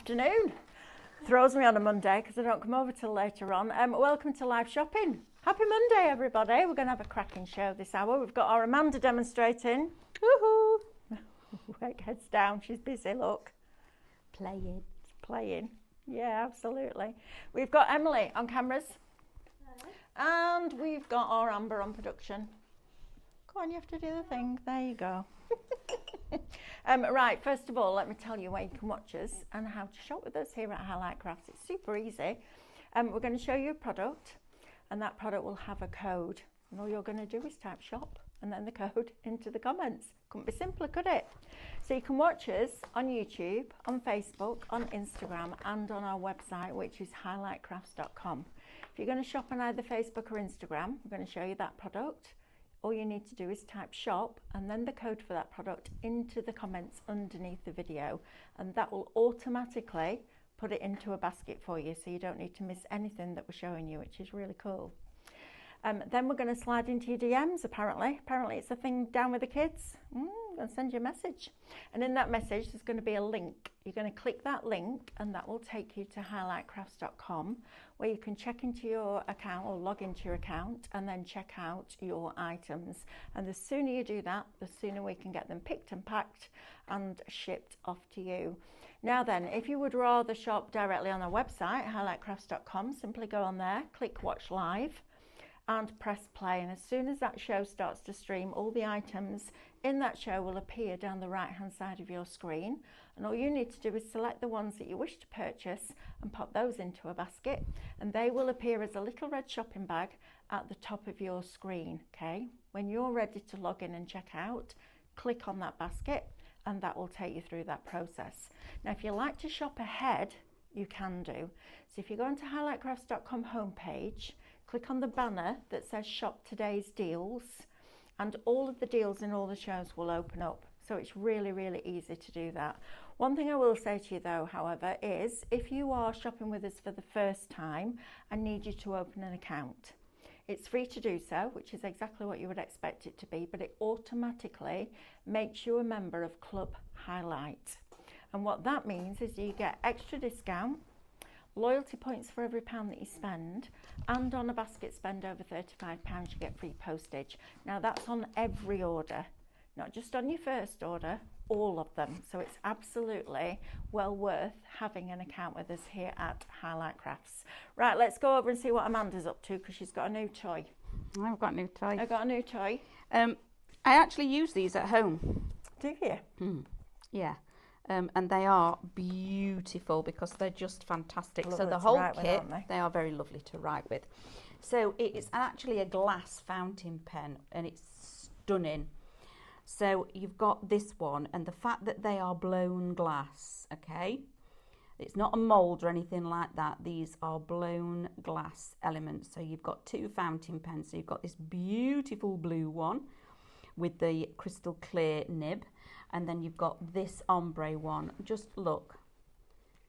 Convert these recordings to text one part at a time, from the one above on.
afternoon. Throws me on a Monday because I don't come over till later on. Welcome to live shopping. Happy Monday, everybody. We're going to have a cracking show this hour. We've got our Amanda demonstrating. Woohoo! Wait, heads down. She's busy, look. Playing. Yeah, absolutely. We've got Emily on cameras. Hello. And we've got our Amber on production. Go on, you have to do the thing. There you go. Right, first of all, let me tell you where you can watch us and how to shop with us here at Highlight Crafts. It's super easy. We're going to show you a product, and that product will have a code. And all you're going to do is type shop and then the code into the comments. Couldn't be simpler, could it? So you can watch us on YouTube, on Facebook, on Instagram, and on our website, which is highlightcrafts.com. If you're going to shop on either Facebook or Instagram, we're going to show you that product. All you need to do is type shop and then the code for that product into the comments underneath the video, and that will automatically put it into a basket for you, so you don't need to miss anything that we're showing you, which is really cool. Then we're going to slide into your DMs, apparently it's a thing down with the kids. I'm going to send you a message, and in that message there's going to be a link. You're going to click that link and that will take you to highlightcrafts.com, where you can check into your account or log into your account and then check out your items. And the sooner you do that, the sooner we can get them picked and packed and shipped off to you. Now then, if you would rather shop directly on our website, highlightcrafts.com, simply go on there, click watch live and press play, and as soon as that show starts to stream, all the items in that show will appear down the right hand side of your screen, and all you need to do is select the ones that you wish to purchase and pop those into a basket, and they will appear as a little red shopping bag at the top of your screen. Okay, when you're ready to log in and check out, click on that basket and that will take you through that process. Now if you like to shop ahead, you can do. So if you go onto highlightcrafts.com homepage, click on the banner that says shop today's deals, and all of the deals in all the shows will open up. So it's really easy to do that. One thing I will say to you though, however, is if you are shopping with us for the first time, I need you to open an account. It's free to do so, which is exactly what you would expect it to be, but it automatically makes you a member of Club Highlight. And what that means is you get extra discount, loyalty points for every £1 that you spend, and on a basket spend over £35 you get free postage. Now that's on every order, not just on your first order, all of them. So it's absolutely well worth having an account with us here at Highlight Crafts. Right, let's go over and see what Amanda's up to, because she's got a new toy. I've got a new toy. I've got a new toy. I actually use these at home. Do you? Yeah. And they are beautiful because they're just fantastic. Lovely so the to whole write with, kit, aren't they are very lovely to write with. So it's actually a glass fountain pen and it's stunning. So you've got this one, and the fact that they are blown glass, okay? It's not a mould or anything like that. These are blown glass elements. So you've got two fountain pens. So you've got this beautiful blue one with the crystal clear nib, and then you've got this ombre one. Just look.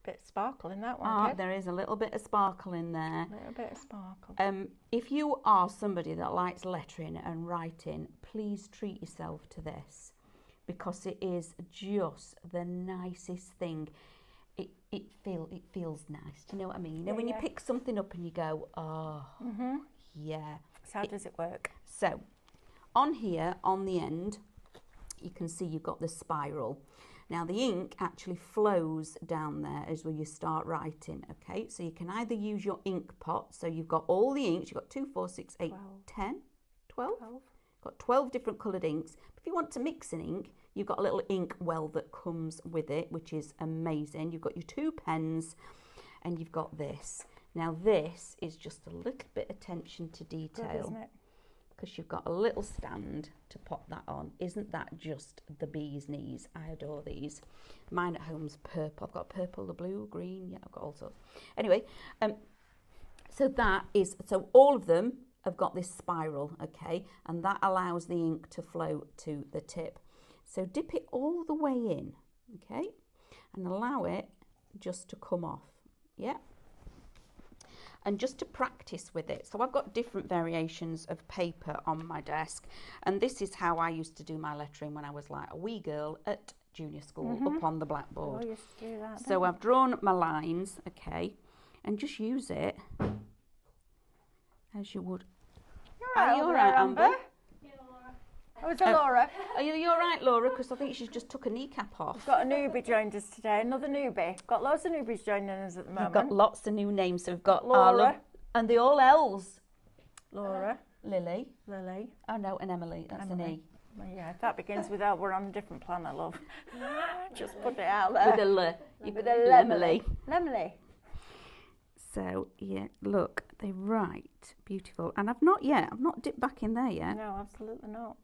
Bit of sparkle in that one. There is a little bit of sparkle in there. A little bit of sparkle. If you are somebody that likes lettering and writing, please treat yourself to this, because it is just the nicest thing. It feels nice. Do you know what I mean? You know, when you pick something up and you go, oh, yeah. So how does it work? So on here, on the end, you can see you've got the spiral. Now the ink actually flows down there as when you start writing, okay? So you can either use your ink pot, so you've got all the inks, you've got 2, 4, 6, 8, 10, 12? Got 12 different coloured inks. If you want to mix an ink, you've got a little ink well that comes with it, which is amazing. You've got your 2 pens and you've got this. Now this is just a little bit of attention to detail. Good, isn't it? Because you've got a little stand to pop that on. Isn't that just the bee's knees? I adore these. Mine at home's purple. I've got purple, the blue, green, yeah, I've got all sorts. Anyway, so all of them have got this spiral, okay, and that allows the ink to flow to the tip. So dip it all the way in, okay, and allow it just to come off, yeah. And just to practice with it. So I've got different variations of paper on my desk, and this is how I used to do my lettering when I was like a wee girl at junior school up on the blackboard. Oh, used to do that, So I've drawn my lines, okay, and just use it as you would. Are you all right, Amber? Oh, is it Laura? Are you all right, Laura? Because I think she's just took a kneecap off. We've got a newbie joined us today, another newbie. Got loads of newbies joining us at the moment. We've got lots of new names. So we've got Laura. And they all L's. Laura. Lily. Lily. Oh no, and Emily. That's an E. Well, yeah, if that begins with L, we're on a different planet, love. Just put it out there. With a L. With a Emily. Lemily. So yeah, look, they write beautiful. And I've not dipped back in there yet. No, absolutely not.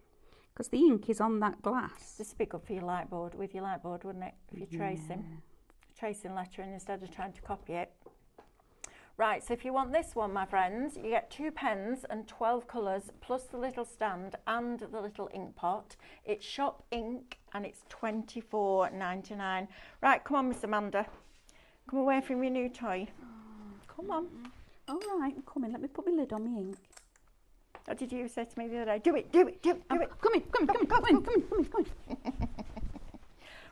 Because the ink is on that glass. This would be good for your lightboard, with your lightboard, wouldn't it? If you're tracing lettering instead of trying to copy it. Right, so if you want this one, my friends, you get 2 pens and 12 colours, plus the little stand and the little ink pot. It's shop ink and it's $24.99. Right, come on, Miss Amanda. Come away from your new toy. Come on. All right, I'm coming. Let me put my lid on my ink. What did you say to me the other day? Do it, do it, do it, do it. Come in.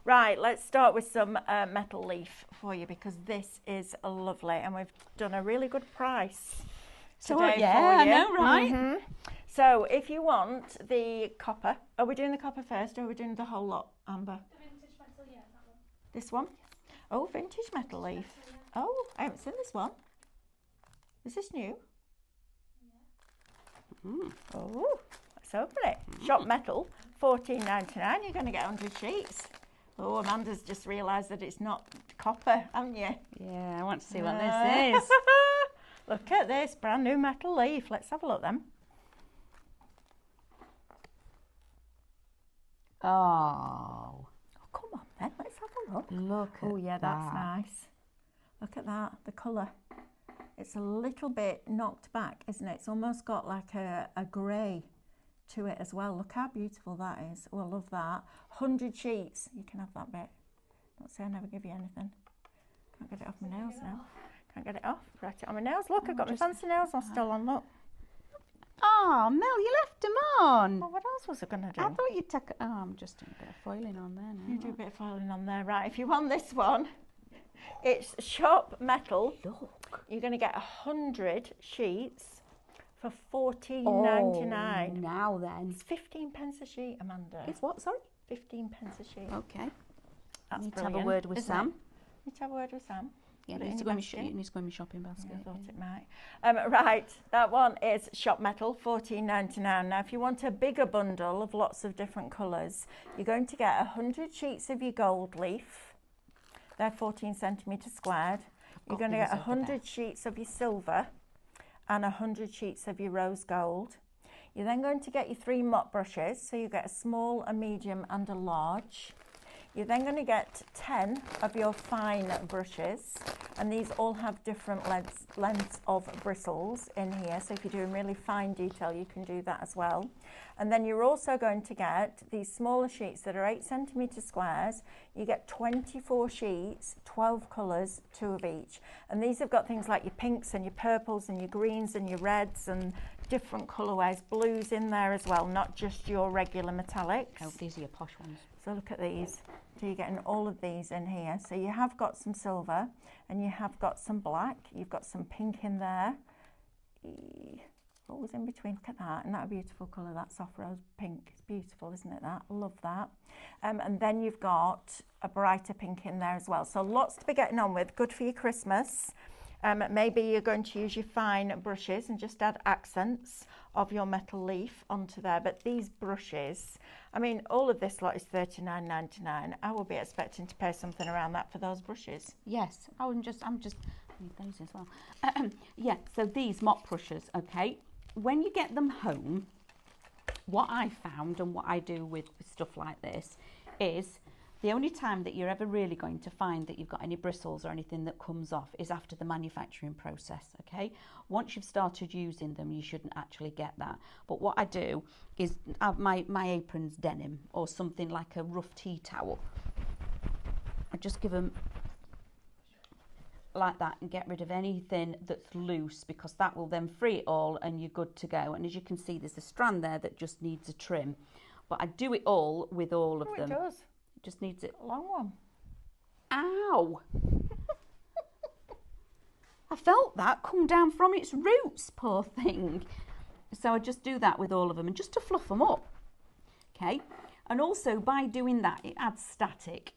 Right, let's start with some metal leaf for you, because this is lovely and we've done a really good price today for you. I know, right? So if you want the copper, are we doing the copper first or are we doing the whole lot, Amber? The vintage metal, yeah, that one. This one? Oh, vintage metal leaf. Oh, I haven't seen this one. Is this new? Oh, let's open it. Shop metal, $14.99. You're going to get 100 sheets. Oh, Amanda's just realised that it's not copper, haven't you? Yeah, I want to see what this is. Look at this, brand new metal leaf. Let's have a look then. Oh, Come on then, let's have a look. look at Oh yeah, that's that. nice. Look at that, the colour. It's a little bit knocked back, isn't it? It's almost got like a grey to it as well. Look how beautiful that is. Oh, I love that. 100 sheets. You can have that bit. Don't say I never give you anything. Can't get it off my nails now. Can't get it off. Write it on my nails. Look, I've got my fancy nails on still on, look. Oh, Mel, you left them on. Oh, what else was I going to do? I thought you'd take. Oh, I'm just doing a bit of foiling on there now. You do a bit of filing on there. Right, if you want this one, it's shop metal. Look. You're going to get 100 sheets for $14.99. Oh, now then. It's 15 pence a sheet, Amanda. It's what, sorry? 15 pence a sheet. Okay. That's Need to brilliant, have a word with isn't Sam. it? Need to have a word with Sam. Yeah, Put it it in needs to your go basket. in my shopping basket. I thought it might. Right, that one is shop metal, $14.99. Now, if you want a bigger bundle of lots of different colours, you're going to get 100 sheets of your gold leaf. They're 14 centimetres squared. You're going to get 100 sheets of your silver and 100 sheets of your rose gold. You're then going to get your 3 mop brushes, so you get a small, a medium and a large. You're then going to get 10 of your fine brushes, and these all have different lengths of bristles in here, so if you're doing really fine detail you can do that as well. And then you're also going to get these smaller sheets that are 8 centimetre squares. You get 24 sheets, 12 colours, 2 of each, and these have got things like your pinks and your purples and your greens and your reds and different colourways, blues in there as well, not just your regular metallics. Oh, these are your posh ones. So look at these. So you're getting all of these in here. So you have got some silver and you have got some black. You've got some pink in there. What was in between? Look at that. Isn't that a beautiful colour? That soft rose pink. It's beautiful, isn't it, that? Love that. And then you've got a brighter pink in there as well. So lots to be getting on with. Good for your Christmas. Maybe you're going to use your fine brushes and just add accents of your metal leaf onto there. But these brushes, I mean, all of this lot is $39.99. I will be expecting to pay something around that for those brushes. Yes, I'm just I need those as well. Yeah, so these mop brushes, okay, when you get them home, what I found and what I do with stuff like this is the only time that you're ever really going to find that you've got any bristles or anything that comes off is after the manufacturing process, okay? Once you've started using them, you shouldn't actually get that. But what I do is my apron's denim or something like a rough tea towel. I just give them like that and get rid of anything that's loose, because that will then free it all and you're good to go. And as you can see, there's a strand there that just needs a trim. But I do it all with all of them. It does. It just needs it. A long one. Ow! I felt that come down from its roots, poor thing. So I just do that with all of them, and just to fluff them up. Okay, and also by doing that, it adds static.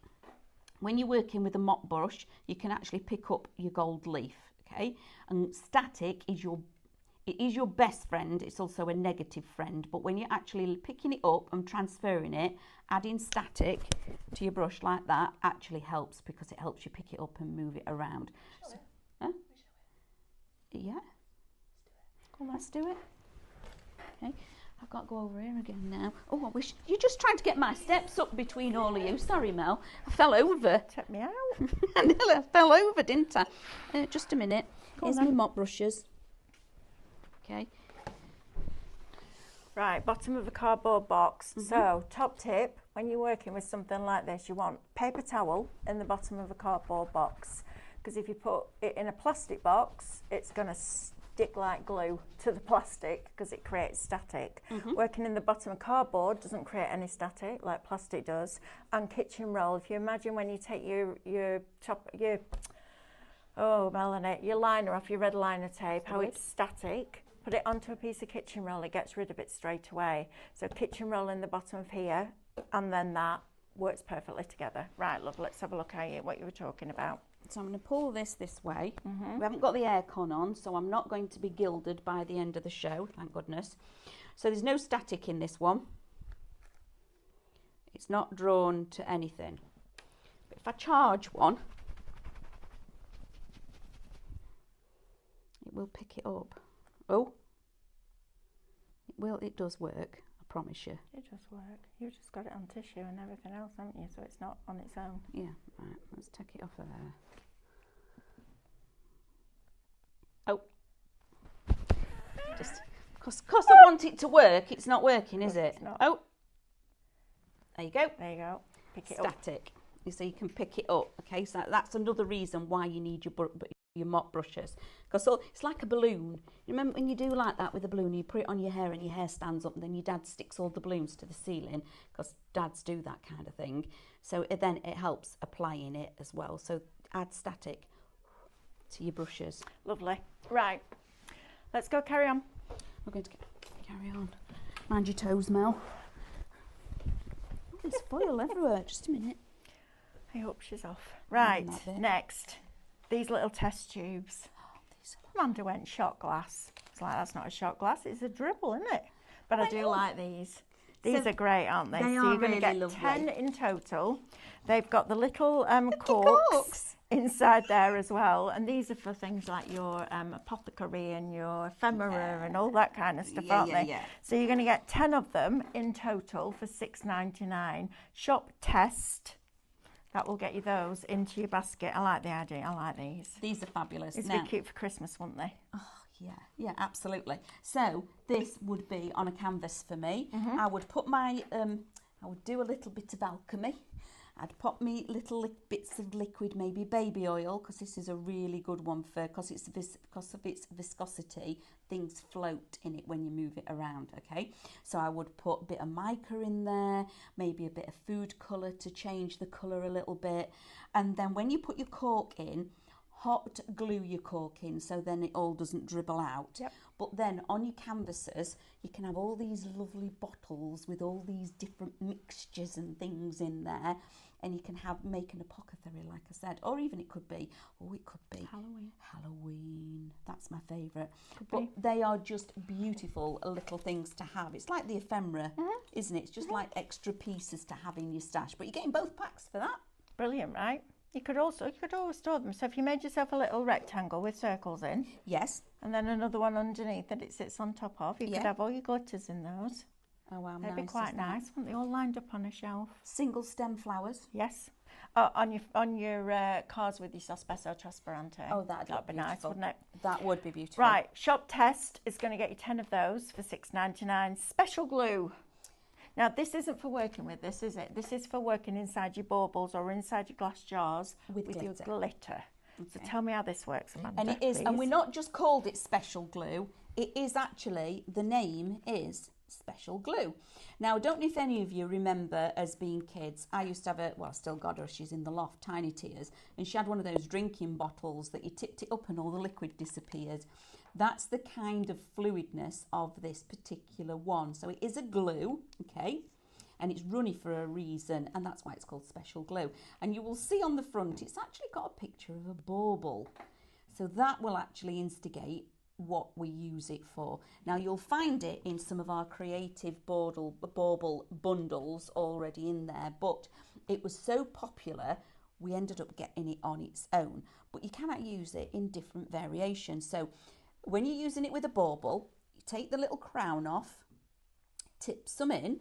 When you're working with a mop brush, you can actually pick up your gold leaf. Okay, and static is your best friend. It's also a negative friend, but when you're actually picking it up and transferring it, adding static to your brush like that actually helps, because it helps you pick it up and move it around. So, huh? Yeah. Let's do it. Okay, I've got to go over here again now. Oh, I wish you're just trying to get my steps up between all of you. Sorry, Mel. I fell over. Check me out. I fell over, didn't I? Just a minute. Here's my mop brushes. Okay. Right, bottom of a cardboard box. So, top tip, when you're working with something like this, you want paper towel in the bottom of a cardboard box. Because if you put it in a plastic box, it's going to stick like glue to the plastic because it creates static. Working in the bottom of cardboard doesn't create any static like plastic does. And kitchen roll, if you imagine when you take your Melanie, your liner off, your red liner tape, how it's static, put it onto a piece of kitchen roll, it gets rid of it straight away. So kitchen roll in the bottom of here, and then that works perfectly together. Right, love, let's have a look at what you were talking about. So I'm going to pull this way. We haven't got the aircon on, so I'm not going to be gilded by the end of the show, thank goodness. So there's no static in this one. It's not drawn to anything. But if I charge one, it will pick it up. Oh, it does work, I promise you. It does work. You've just got it on tissue and everything else, haven't you? So it's not on its own. Yeah, right, let's take it off of there. Oh, just because I want it to work, it's not working, is it? It's not. Oh, there you go. There you go. Pick it up. Static. So you can pick it up. Okay, so that's another reason why you need your mop brushes, because it's like a balloon. You remember when you do like that with a balloon, you put it on your hair and your hair stands up, and then your dad sticks all the balloons to the ceiling, because dads do that kind of thing. So then it helps applying it as well. So add static to your brushes. Lovely. Right, let's go carry on. We're going to carry on. Mind your toes, Mel. Oh, there's foil everywhere. Just a minute. I hope she's off. Right, next, these little test tubes. Amanda went shot glass. It's like, that's not a shot glass, it's a dribble, isn't it? But I do like these. These are great, aren't they? They so are you're going to really get lovely. 10 in total. They've got the little corks inside there as well. And these are for things like your apothecary and your ephemera and all that kind of stuff, aren't they? Yeah. So you're going to get 10 of them in total for $6.99. Shop test. That will get you those into your basket. I like the idea. I like these. These are fabulous. These would be cute for Christmas, wouldn't they? Oh, yeah, absolutely. So this would be on a canvas for me. I would put my, I would do a little bit of alchemy. I'd pop me little bits of liquid, maybe baby oil, because this is a really good one for, because of its viscosity, things float in it when you move it around, okay? So I would put a bit of mica in there, maybe a bit of food colour to change the colour a little bit. And then when you put your cork in, hot glue your cork in so then it all doesn't dribble out. Yep. But then on your canvases, you can have all these lovely bottles with all these different mixtures and things in there. And you can make an apothecary, like I said, or even it could be Halloween. That's my favourite. But they are just beautiful little things to have. It's like the ephemera, isn't it? It's just like extra pieces to have in your stash. But you're getting both packs for that. Brilliant, right? You could always store them. So if you made yourself a little rectangle with circles in, yes, and then another one underneath that it sits on top of, you could have all your glitters in those. Oh wow, they'd be quite nice, wouldn't they? All lined up on a shelf. Single stem flowers. Yes. On your cards with your Sospeso Trasparente. Oh, that'd be nice, wouldn't it? That would be beautiful. Right, shop test is going to get you 10 of those for $6.99. Special glue. Now, this isn't for working with this, is it? This is for working inside your baubles or inside your glass jars with your glitter. Okay. So tell me how this works, Amanda. And it is, please. and we're not just called it special glue. It is actually, the name is special glue. Now, I don't know if any of you remember as being kids, I used to have a, well, I still got her, she's in the loft, Tiny Tears, and she had one of those drinking bottles that you tipped it up and all the liquid disappeared. That's the kind of fluidness of this particular one. So it is a glue, okay, and it's runny for a reason, and that's why it's called special glue. And you will see on the front, it's actually got a picture of a bauble. So that will actually instigate what we use it for. Now you'll find it in some of our creative bauble bundles already in there, but it was so popular we ended up getting it on its own. But you cannot use it in different variations. So when you're using it with a bauble, you take the little crown off, tip some in,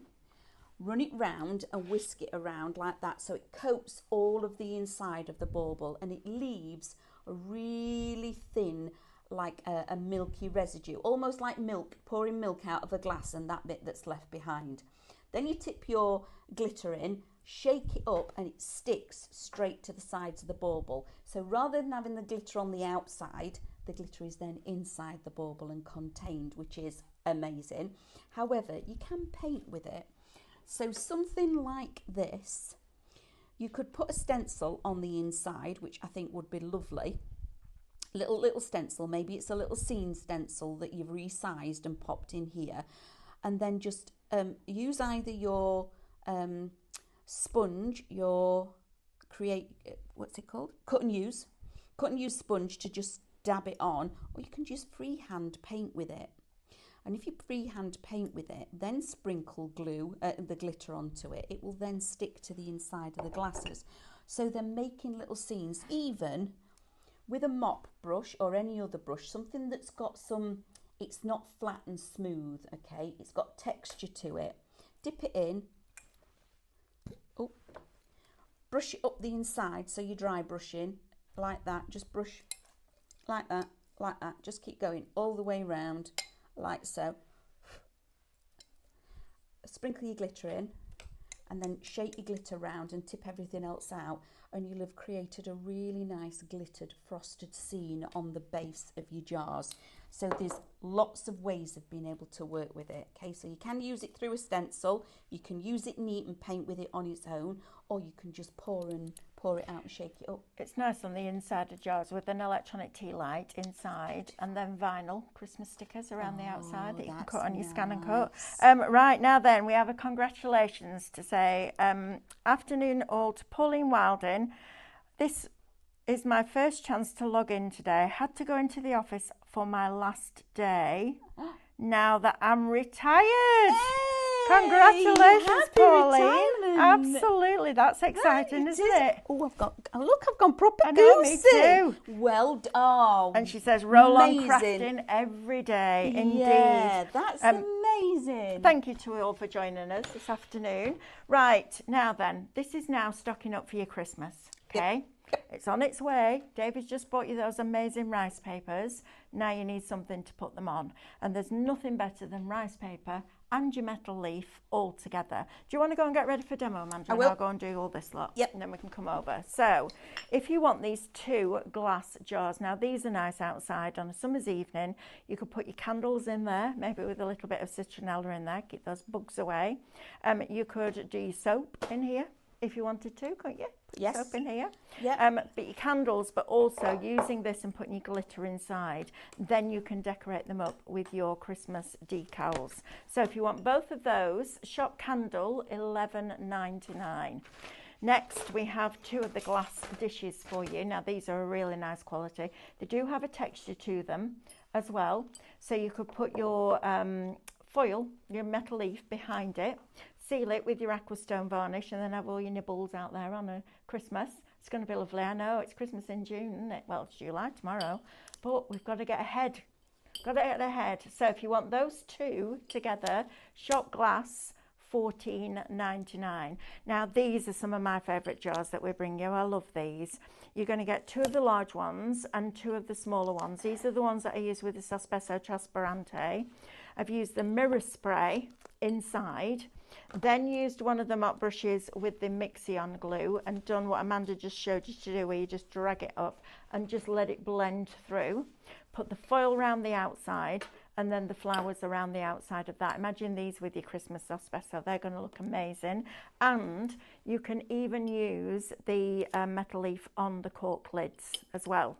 run it round and whisk it around like that so it coats all of the inside of the bauble, and it leaves a really thin, like a milky residue, almost like milk, pouring milk out of a glass and that bit that's left behind. Then you tip your glitter in, shake it up, and it sticks straight to the sides of the bauble. So rather than having the glitter on the outside, the glitter is then inside the bauble and contained, which is amazing. However, you can paint with it. So something like this, you could put a stencil on the inside, which I think would be lovely. Little stencil, maybe it's a little scene stencil that you've resized and popped in here, and then just use either your sponge, your what's it called, cut and use sponge to just dab it on, or you can just freehand paint with it. And if you freehand paint with it, then sprinkle glue, the glitter onto it, it will then stick to the inside of the glasses. So they're making little scenes, even with a mop brush or any other brush, something that's got some, it's not flat and smooth, okay, it's got texture to it. Dip it in, oh, brush it up the inside, so you're dry brushing, like that, just brush like that, just keep going all the way around, like so. Sprinkle your glitter in, and then shake your glitter round and tip everything else out, and you'll have created a really nice glittered frosted scene on the base of your jars. So there's lots of ways of being able to work with it. Okay, so you can use it through a stencil, you can use it neat and paint with it on its own, or you can just pour it out and shake it up. It's nice on the inside of jars with an electronic tea light inside, and then vinyl Christmas stickers around the outside that you can cut on your scan and cut. Right, now then, we have a congratulations to say. Afternoon all to Pauline Wilding. This is my first chance to log in today. I had to go into the office for my last day now that I'm retired. Hey, congratulations, Pauline. Retirement. Absolutely, that's exciting, isn't it? Oh, I've gone proper I know, me too. Well, oh, and she says, roll on crafting every day. Indeed. Yeah, that's amazing. Thank you to all for joining us this afternoon. Right, now then, this is now stocking up for your Christmas, okay? Yep. It's on its way. David's just bought you those amazing rice papers. Now you need something to put them on. And there's nothing better than rice paper and your metal leaf all together. Do you want to go and get ready for demo, Amanda? I will. I'll go and do all this lot. Yep. And then we can come over. So if you want these 2 glass jars, now these are nice outside on a summer's evening. You could put your candles in there, maybe with a little bit of citronella in there, keep those bugs away. You could do your soap in here if you wanted to, couldn't you? Put yes. soap in here. Yeah. But your candles, but also using this and putting your glitter inside, then you can decorate them up with your Christmas decals. So if you want both of those, shop candle $11.99. Next, we have 2 of the glass dishes for you. Now, these are a really nice quality. They do have a texture to them as well. So you could put your foil, your metal leaf behind it, seal it with your aquastone varnish, and then have all your nibbles out there on a Christmas. It's going to be lovely. I know it's Christmas in June, isn't it? Well, it's July tomorrow, but we've got to get ahead. Got to get ahead. So if you want those 2 together, shop glass $14.99. Now these are some of my favourite jars that we bring you. I love these. You're going to get 2 of the large ones and 2 of the smaller ones. These are the ones that I use with the Sospeso Trasparente. I've used the mirror spray inside, then used one of the mop brushes with the Mixi-On glue and done what Amanda just showed you to do, where you just drag it up and just let it blend through. Put the foil around the outside and then the flowers around the outside of that. Imagine these with your Christmas espresso. They're going to look amazing. And you can even use the metal leaf on the cork lids as well.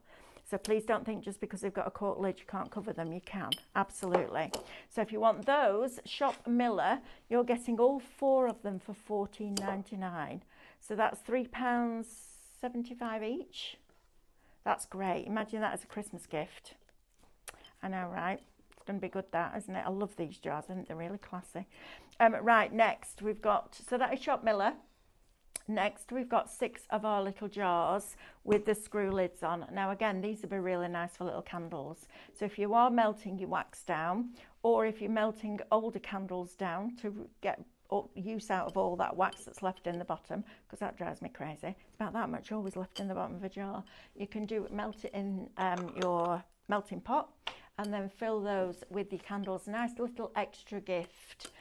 So please don't think just because they've got a cork lid you can't cover them. You can, absolutely. So if you want those, shop Miller. You're getting all 4 of them for £14.99. So that's £3.75 each. That's great. Imagine that as a Christmas gift. I know, right? It's going to be good, that, isn't it? I love these jars. I think they're really classy. Right, next we've got, so that is Shop Miller. Next, we've got 6 of our little jars with the screw lids on. Now, again, these would be really nice for little candles. So if you are melting your wax down, or if you're melting older candles down to get use out of all that wax that's left in the bottom, because that drives me crazy. It's about that much always left in the bottom of a jar. You can melt it in your melting pot and then fill those with your candles. Nice little extra gift.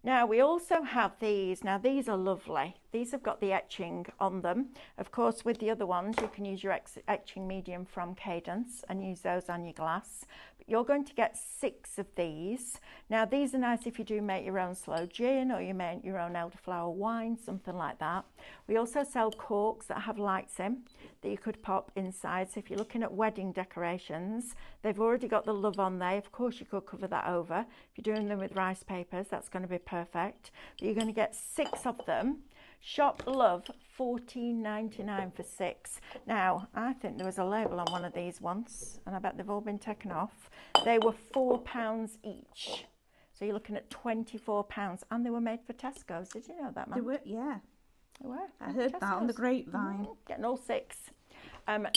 Now we also have these. Now these are lovely. These have got the etching on them. Of course, with the other ones, you can use your etching medium from Cadence and use those on your glass. But you're going to get 6 of these. Now these are nice if you do make your own sloe gin or you make your own elderflower wine, something like that. We also sell corks that have lights in that you could pop inside. So if you're looking at wedding decorations, they've already got the love on there. Of course, you could cover that over. If you're doing them with rice papers, that's going to be perfect. But you're going to get 6 of them. Shop Love, £14.99 for 6. Now, I think there was a label on one of these once, and I bet they've all been taken off. They were £4 each. So you're looking at £24, and they were made for Tesco's. Did you know that, man? They were, yeah. They were. I heard that on the grapevine. Getting all 6.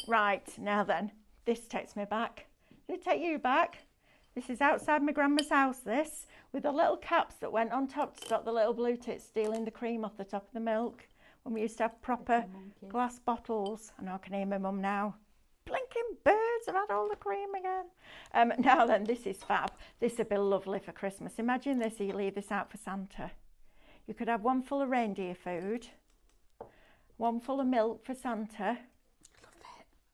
Right, now then, this takes me back. Did it take you back? This is outside my grandma's house, this, with the little caps that went on top to stop the little blue tits stealing the cream off the top of the milk. When we used to have proper glass bottles. I know I can hear my mum now. Blinking birds have had all the cream again. Now then, this is fab. This would be lovely for Christmas. Imagine this, you leave this out for Santa. You could have one full of reindeer food, one full of milk for Santa.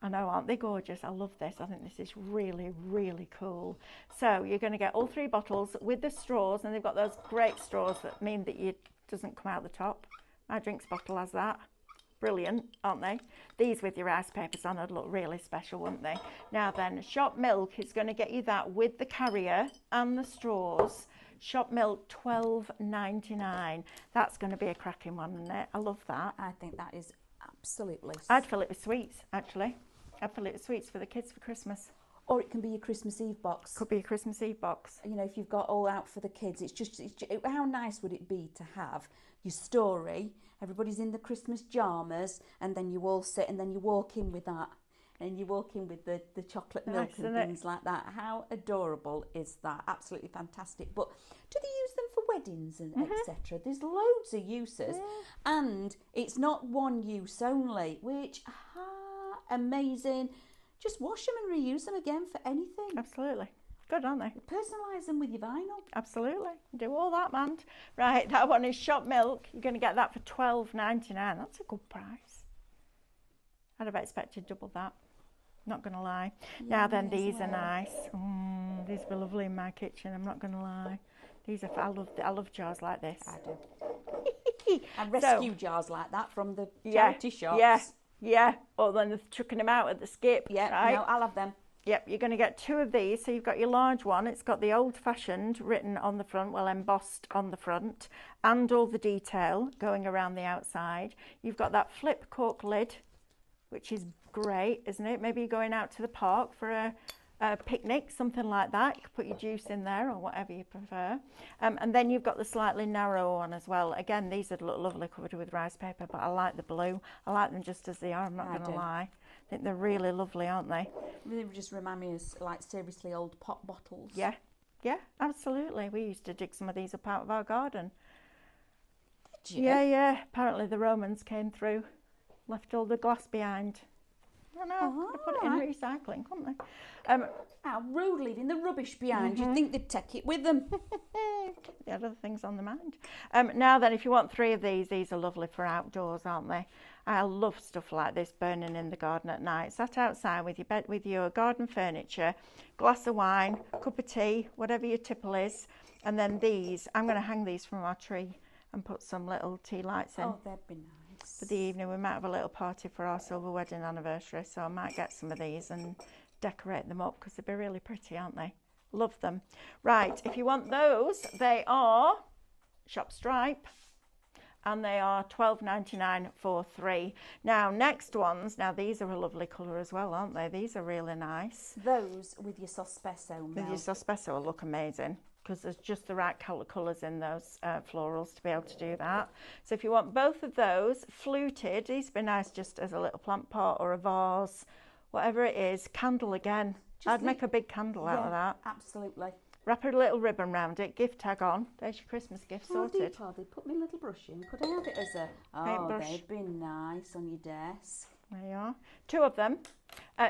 I know, aren't they gorgeous? I love this. I think this is really, really cool. So you're going to get all 3 bottles with the straws, and they've got those great straws that mean that it doesn't come out the top. My drinks bottle has that. Brilliant, aren't they? These with your rice papers on would look really special, wouldn't they? Now then, Shop Milk is going to get you that with the carrier and the straws. Shop Milk, £12.99. That's going to be a cracking one, isn't it? I love that. I think that is absolutely... I'd fill it with sweets, actually. I'd fill it with sweets for the kids for Christmas. Or it can be your Christmas Eve box. Could be a Christmas Eve box. You know, if you've got all out for the kids, it's just how nice would it be to have your story, everybody's in the Christmas pyjamas, and then you all sit and then you walk in with that. And you walk in with the chocolate milk and things like that. How adorable is that? Absolutely fantastic. But do they use them for weddings and etc.? There's loads of uses. And it's not one use only, which, amazing. Just wash them and reuse them again for anything. Absolutely. Good, aren't they? Personalise them with your vinyl. Absolutely. Do all that, man. Right, that one is Shop Milk. You're going to get that for £12.99. That's a good price. I'd have expected double that. Not going to lie. Yeah, now then, these are nice. These were lovely in my kitchen. I'm not going to lie. These are. I love jars like this. I do. And rescue jars like that from the charity shops. Yeah. Or then they're chucking them out at the skip. Yeah. Right? No, I'll have them. Yep. You're going to get 2 of these. So you've got your large one. It's got the old-fashioned written on the front, well embossed on the front, and all the detail going around the outside. You've got that flip cork lid, which is great, isn't it? Maybe you're going out to the park for a picnic, something like that. You could put your juice in there or whatever you prefer. And then you've got the slightly narrow one as well. Again, these would look lovely covered with rice paper, but I like the blue. I like them just as they are, I'm not going to lie. I think they're really lovely, aren't they? They just remind me of, like, seriously old pop bottles. Yeah, absolutely. We used to dig some of these up out of our garden. Did you? Yeah. Apparently the Romans came through, left all the glass behind. I know, they put it in recycling, couldn't they? How rude, leaving the rubbish behind. You'd think they'd take it with them. I had other things on the mind. Now then, if you want 3 of these are lovely for outdoors, aren't they? I love stuff like this, burning in the garden at night. Sat outside with your bed, with your garden furniture, glass of wine, cup of tea, whatever your tipple is. And then these, I'm going to hang these from our tree and put some little tea lights in. Oh, that'd be nice. For the evening, we might have a little party for our silver wedding anniversary, so I might get some of these and decorate them up because they'd be really pretty, aren't they? Love them. Right, if you want those, they are shop stripe and they are $12.99 for 3. Now, next ones, now these are a lovely colour as well, aren't they? These are really nice. Those with your Sospeso, With your Sospeso will look amazing because there's just the right colours in those florals to be able to do that. So if you want both of those, fluted, these would be nice just as a little plant pot or a vase, whatever it is. Candle again. I'd make a big candle out of that. Absolutely. Wrap a little ribbon round it, gift tag on. There's your Christmas gift sorted. They put my little brush in. Could I have it as a paintbrush? They'd be nice on your desk. There you are. 2 of them.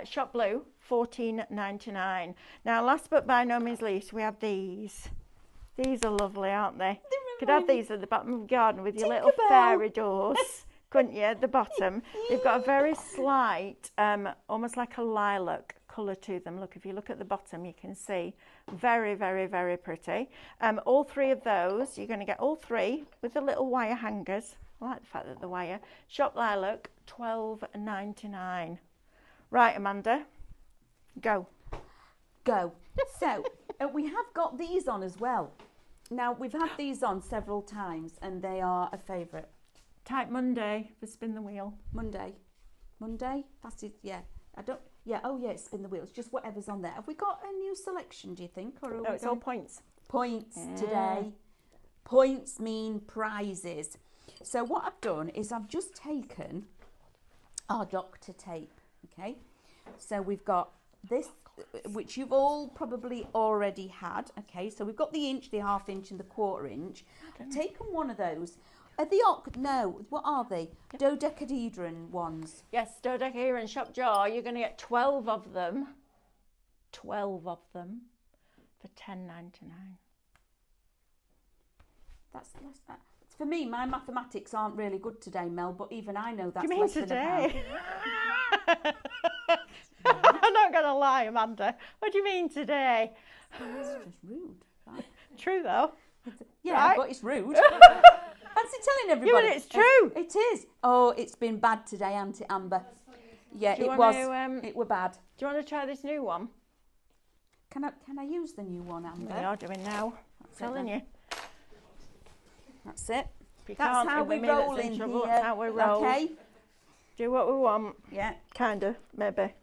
Shop Blue, $14.99. Now, last but by no means least, we have these. These are lovely, aren't they? Could have these at the bottom of the garden with your little fairy doors, couldn't you, at the bottom? They've got a very slight, almost like a lilac colour to them. Look, if you look at the bottom, you can see very, very, very pretty. All 3 of those, you're going to get all 3 with the little wire hangers. I like the fact that the wire. Shop Lilac, $12.99. Right, Amanda, go. Go. So, we have got these on as well. Now, we've had these on several times and they are a favourite. Type Monday for spin the wheel. Monday? That's it, yeah. It's spin the wheel. It's just whatever's on there. Have we got a new selection, do you think? Or No, it's all points. Points today. Points mean prizes. So what I've done is I've just taken our Dr. Tape, okay? So we've got this, which you've all probably already had, okay? So we've got the inch, the half inch and the quarter inch. I've taken one of those. What are they? Dodecahedron ones. Yes, dodecahedron shop jar. You're going to get 12 of them. 12 of them for $10.99. That's for me. My mathematics aren't really good today, Mel. But even I know that's Do you mean less today? than a pound. I'm not going to lie, Amanda. What do you mean today? It's just rude. Right? True though. Yeah, right? But it's rude. Fancy telling everybody. Yeah, but it's true. It is. Oh, it's been bad today, hasn't it, Amber? Yeah, it was. It were bad. Do you want to try this new one? Can I use the new one, Amber? We are doing now. I'm telling you. That's it. That's how we roll in here. That's how we roll. Okay. Do what we want. Yeah. Kinda, maybe.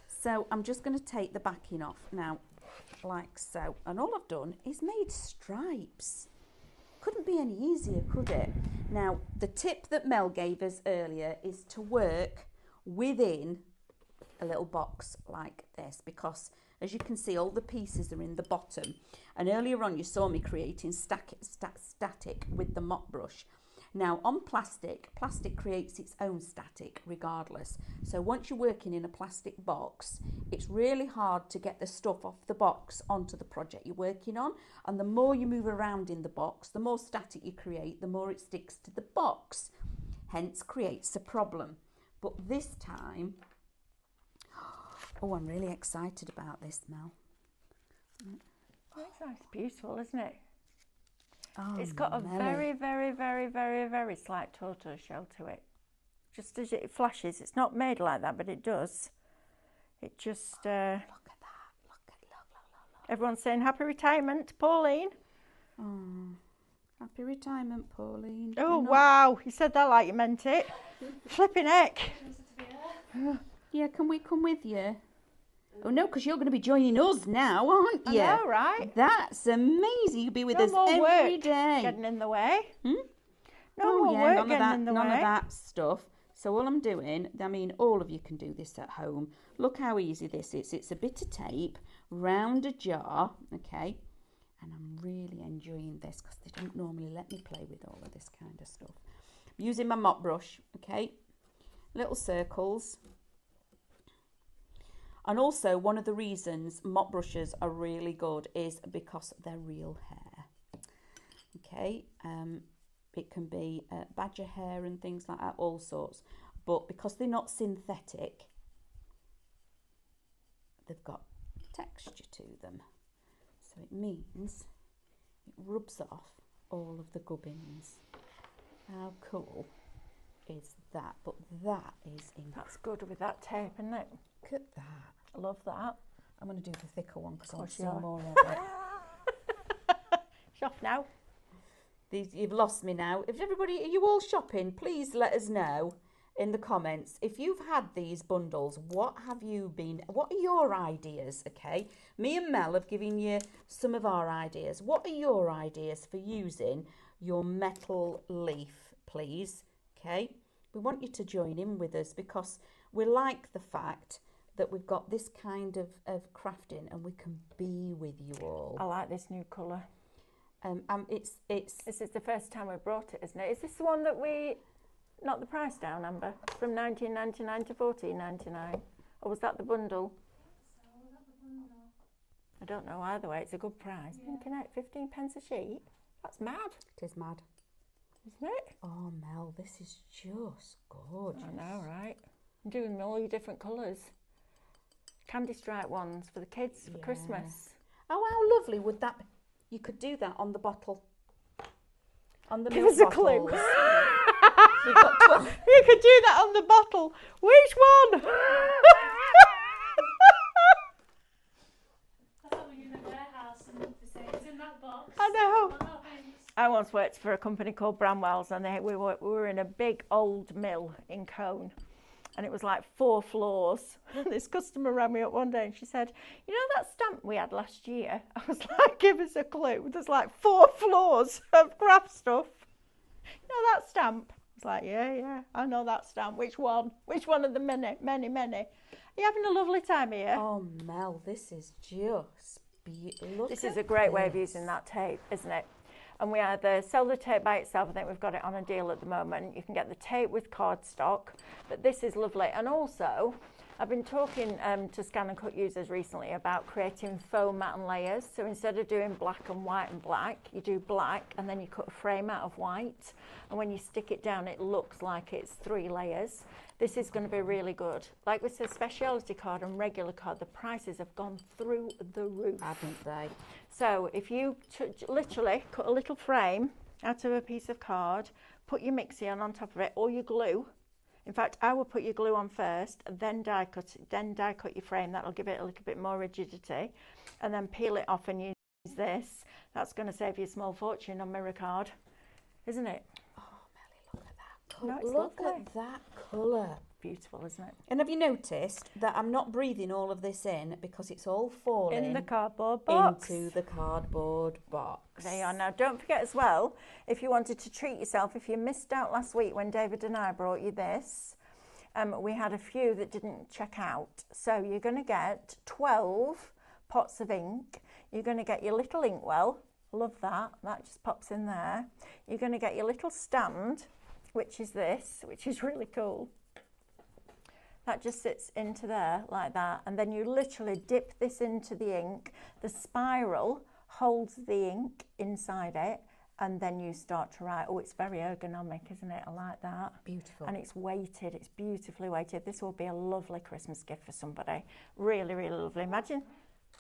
So I'm just going to take the backing off now, like so. And all I've done is made stripes. Couldn't be any easier, could it? Now, the tip that Mel gave us earlier is to work within a little box like this, because as you can see, all the pieces are in the bottom. And earlier on, you saw me creating static with the mop brush. Now, on plastic creates its own static regardless. So once you're working in a plastic box, it's really hard to get the stuff off the box onto the project you're working on. And the more you move around in the box, the more static you create, the more it sticks to the box. Hence creates a problem. But this time, oh, I'm really excited about this, Mel. It's beautiful, isn't it? Oh, it's got a Melly. very, very, very, very, very slight tortoise shell to it. Just as it flashes. It's not made like that, but it does. It just... Look at that. Look. Everyone's saying happy retirement, Pauline. Oh, happy retirement, Pauline. Oh, wow. You said that like you meant it. Flipping heck. Yeah, can we come with you? Oh, no, because you're going to be joining us now, aren't you? I know, right? That's amazing. You'll be with us more every work day. Getting in the way. Hmm? No more work getting in the way. None of that stuff. So all I'm doing, I mean, all of you can do this at home. Look how easy this is. It's a bit of tape round a jar, okay? And I'm really enjoying this because they don't normally let me play with all of this kind of stuff. I'm using my mop brush, okay? Little circles. And also, one of the reasons mop brushes are really good is because they're real hair. okay. It can be badger hair and things like that, all sorts. But because they're not synthetic, they've got texture to them. So it means it rubs off all of the gubbins. How cool is that? But that is incredible. That's good with that tape, isn't it? Look at that. I love that. I'm going to do the thicker one because I want to see you are. more of it. It's off now. You've lost me now. If everybody, are you all shopping? Please let us know in the comments if you've had these bundles. What are your ideas? Okay, me and Mel have given you some of our ideas. What are your ideas for using your metal leaf, please? Okay, we want you to join in with us because we like the fact that we've got this kind of crafting and we can be with you all. I like this new colour. It's This is the first time we brought it, isn't it? Is this the one that we knocked the price down, Amber? From 19.99 to 14.99, or was that the bundle? I don't know either way. It's a good price. Yeah. Thinking out 15p a sheet. That's mad, It is mad. isn't it? Oh, Mel, this is just gorgeous. I know, right? I'm doing all your different colours. Candy stripe ones for the kids for Yeah. Christmas. Oh, how lovely would that be? You could do that on the bottle. On the Give milk us a clue. bottles. We've got 12. You could do that on the bottle. Which one? I thought we were in a warehouse and they say it's in that box. I know. Oh, no, thanks. I once worked for a company called Bramwell's, and we were in a big old mill in Cone, and it was like 4 floors. This customer rang me up one day and she said, "You know that stamp we had last year?" I was like, "Give us a clue. There's like 4 floors of craft stuff. You know that stamp?" I was like, yeah, I know that stamp. Which one? Which one of the many? Are you having a lovely time here? Oh, Mel, this is just beautiful. This is a great way of using that tape, isn't it? And we either sell the tape by itself. I think we've got it on a deal at the moment. You can get the tape with cardstock, but this is lovely. And also, I've been talking to Scan and Cut users recently about creating faux matte layers. So instead of doing black and white and black, you do black and then you cut a frame out of white. And when you stick it down, it looks like it's 3 layers. This is going to be really good. Like with the speciality card and regular card, the prices have gone through the roof. Haven't they? So if you literally cut a little frame out of a piece of card, put your mixie on top of it, or your glue. In fact, I would put your glue on first, then die cut your frame. That'll give it a little bit more rigidity, and then peel it off and use this. That's going to save you a small fortune on mirror card, isn't it? Oh, Melly, look at that colour. No, it's Look lovely. at that colour. Beautiful, isn't it? And have you noticed that I'm not breathing all of this in because it's all falling In the cardboard box. into the cardboard box? There you are. Now, don't forget as well, if you wanted to treat yourself, if you missed out last week when David and I brought you this, we had a few that didn't check out. So you're going to get 12 pots of ink. You're going to get your little inkwell. Love that. That just pops in there. You're going to get your little stand, which is this, which is really cool. That just sits into there like that, and then you literally dip this into the ink. The spiral holds the ink inside it, and then you start to write. Oh, it's very ergonomic, isn't it? I like that. Beautiful. And it's weighted. It's beautifully weighted. This will be a lovely Christmas gift for somebody. Really, really lovely. Imagine.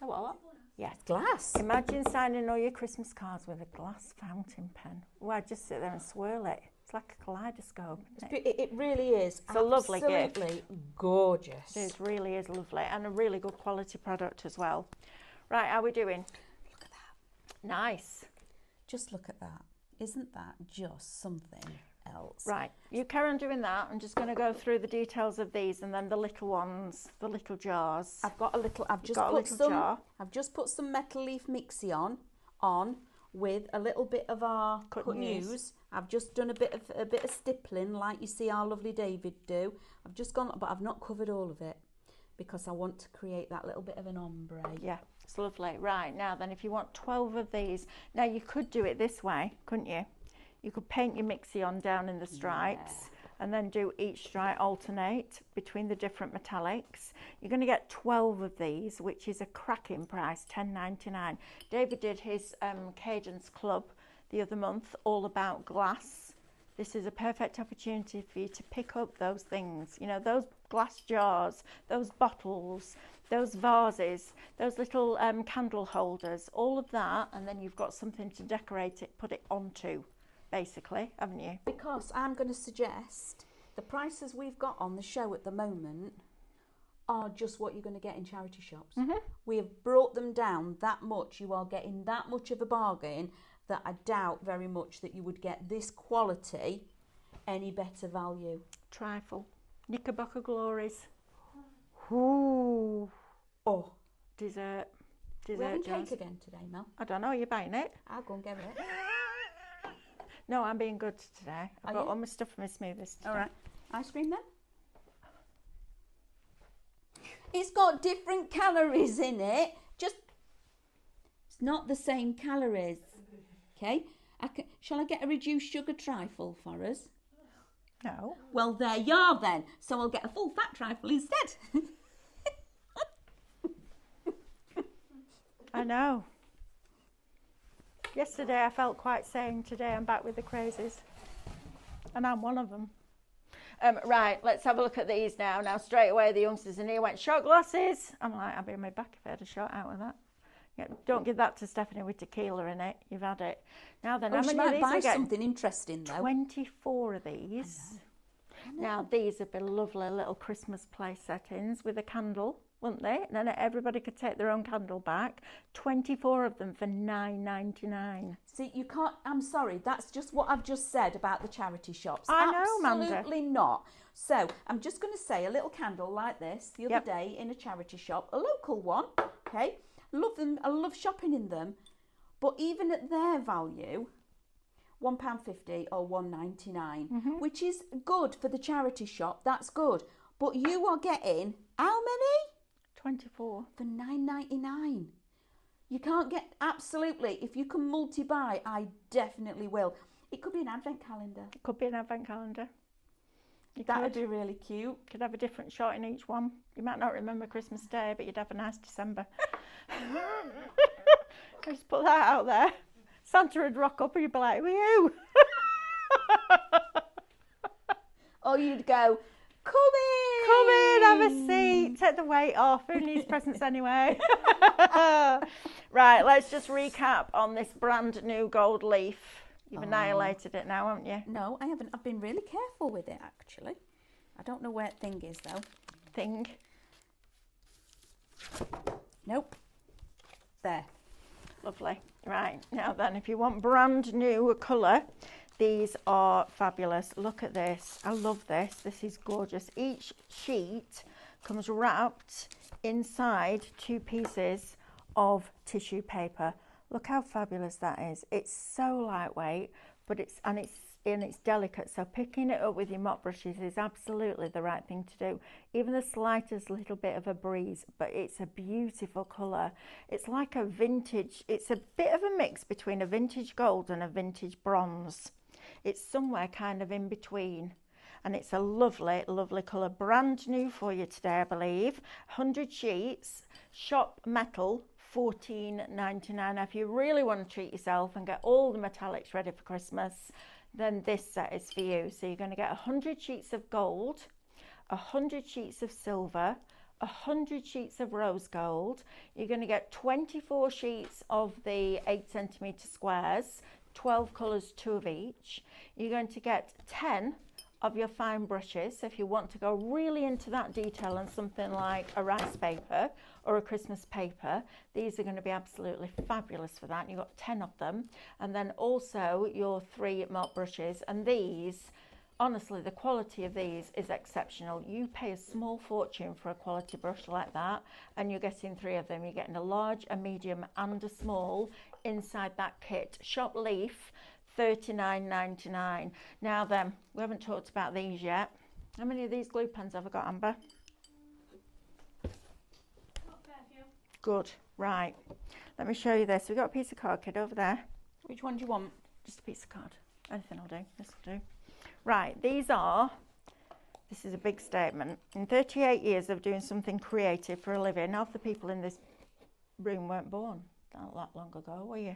Oh, what? Yes. Glass. Imagine signing all your Christmas cards with a glass fountain pen. Well, I'd just sit there and swirl it. It's like a kaleidoscope. Isn't it? It really is. It's a lovely gift. Absolutely gorgeous. It really is lovely, and a really good quality product as well. Right, how are we doing? Look at that. Nice. Just look at that. Isn't that just something else? Right, you carry on doing that. I'm just going to go through the details of these, and then the little ones, the little jars. I've got a little. I've just got a put little some. jar. I've just put some metal leaf mixie on with a little bit of our Cut cut news. news. I've just done a bit of stippling, like you see our lovely David do. I've just gone, but I've not covered all of it because I want to create that little bit of an ombre. Yeah, it's lovely. Right, now then, if you want 12 of these, now you could do it this way, couldn't you? You could paint your mixie on down in the stripes, and then do each stripe alternate between the different metallics. You're going to get 12 of these, which is a cracking price, $10.99. David did his Cadence Club the other month all about glass. This is a perfect opportunity for you to pick up those things, you know, those glass jars, those bottles, those vases, those little candle holders, all of that, and then you've got something to decorate it, put it onto, basically, haven't you? Because I'm going to suggest the prices we've got on the show at the moment are just what you're going to get in charity shops. We have brought them down that much. You are getting that much of a bargain that I doubt very much that you would get this quality any better value. Trifle. Knickerbocker glories. Ooh. Oh, Dessert. we're having Jars. cake again today, Mel. I don't know, you're buying it? I'll go and get it. No, I'm being good today. I've Are got you? all my stuff for my smoothies today. All right. Ice cream then? It's got different calories in it. Just, it's not the same calories. Okay? Shall I get a reduced sugar trifle for us? No. Well, there you are then. So I'll get a full fat trifle instead. I know. Yesterday I felt quite sane. Today I'm back with the crazies. And I'm one of them. Right, let's have a look at these now. Now, straight away, the youngsters in here went, shot glasses. I'm like, I'd be on my back if I had a shot out with that. Yeah, don't give that to Stephanie with tequila in it. You've had it. Now then, how she many of might these buy are we getting? something interesting though. 24 of these. I know. Now, these would be lovely little Christmas play settings with a candle, wouldn't they? And then everybody could take their own candle back. 24 of them for $9.99. See, you can't, I'm sorry, that's just what I've just said about the charity shops. I know, Amanda. Absolutely not. So, I'm just going to say a little candle like this the other Yep. day in a charity shop, a local one, okay? Love them, I love shopping in them. But even at their value, £1.50 or £1.99, which is good for the charity shop, that's good. But you are getting, how many? 24. For £9.99. You can't get, absolutely, if you can multi-buy, I definitely will. It could be an advent calendar. It could be an advent calendar. You That would could. be really cute. Could have a different shot in each one. You might not remember Christmas Day, but you'd have a nice December. Just put that out there. Santa would rock up and you'd be like, woo! Or you'd go, come in! Come in, have a seat, take the weight off. Who needs presents anyway? Right, let's just recap on this brand new gold leaf. You've annihilated it now, haven't you? No, I haven't. I've been really careful with it, actually. I don't know where thing is, though. Thing. Nope. There. Lovely. Right, now then, if you want brand new colour, these are fabulous. Look at this. I love this. This is gorgeous. Each sheet comes wrapped inside 2 pieces of tissue paper. Look how fabulous that is. It's so lightweight, but it's delicate. So picking it up with your mop brushes is absolutely the right thing to do. Even the slightest little bit of a breeze, but it's a beautiful colour. It's like a vintage, it's a bit of a mix between a vintage gold and a vintage bronze. It's somewhere kind of in between. And it's a lovely, lovely colour. Brand new for you today, I believe. 100 sheets, shop metal, $14.99. Now, if you really want to treat yourself and get all the metallics ready for Christmas, then this set is for you. So you're going to get 100 sheets of gold, 100 sheets of silver, 100 sheets of rose gold. You're going to get 24 sheets of the 8cm squares, 12 colours, 2 of each. You're going to get 10 of your fine brushes. So if you want to go really into that detail on something like a rice paper or a Christmas paper, these are going to be absolutely fabulous for that. You've got 10 of them. And then also your 3 mop brushes. And these, honestly, the quality of these is exceptional. You pay a small fortune for a quality brush like that, and you're getting 3 of them. You're getting a large, a medium, and a small inside that kit. Shop Leaf, $39.99. Now then, we haven't talked about these yet. How many of these glue pens have I got, Amber? Good. Right. Let me show you this. We've got a piece of card, kid, over there. Which one do you want? Just a piece of card. Anything will do. This will do. Right. These are, this is a big statement. In 38 years of doing something creative for a living, half the people in this room weren't born. not that long ago, were you?